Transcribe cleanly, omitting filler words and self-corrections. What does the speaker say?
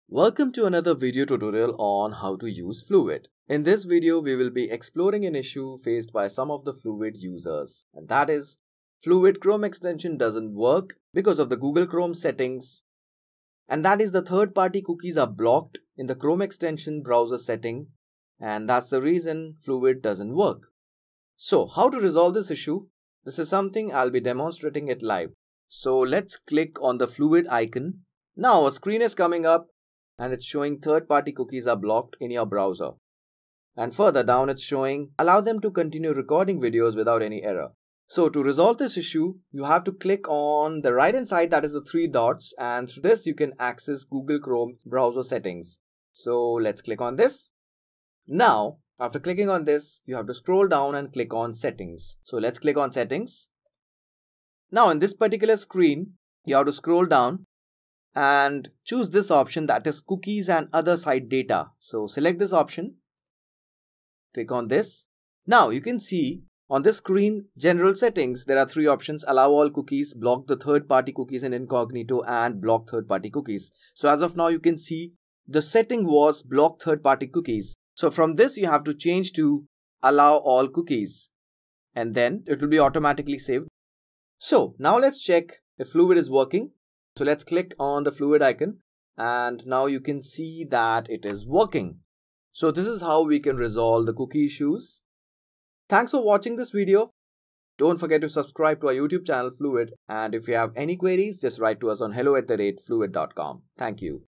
Welcome to another video tutorial on how to use Fluvid. In this video, we will be exploring an issue faced by some of the Fluvid users, and that is Fluvid Chrome extension doesn't work because of the Google Chrome settings, and that is the third-party cookies are blocked in the Chrome extension browser setting, and that's the reason Fluvid doesn't work. So how to resolve this issue? This is something I'll be demonstrating it live. So let's click on the Fluvid icon. Now a screen is coming up and it's showing third-party cookies are blocked in your browser. And further down it's showing allow them to continue recording videos without any error. So to resolve this issue, you have to click on the right hand side, that is the three dots, and through this you can access Google Chrome browser settings. So let's click on this. Now after clicking on this, you have to scroll down and click on settings. So let's click on settings. Now in this particular screen, you have to scroll down and choose this option, that is cookies and other site data. So select this option, click on this. Now you can see on this screen, general settings, there are three options: allow all cookies, block the third-party cookies in incognito, and block third-party cookies. So as of now, you can see the setting was block third-party cookies. So from this, you have to change to allow all cookies, and then it will be automatically saved. So now let's check if Fluvid is working. So let's click on the Fluvid icon, and now you can see that it is working. So this is how we can resolve the cookie issues. Thanks for watching this video. Don't forget to subscribe to our YouTube channel Fluvid, and if you have any queries, just write to us on hello@fluvid.com. Thank you.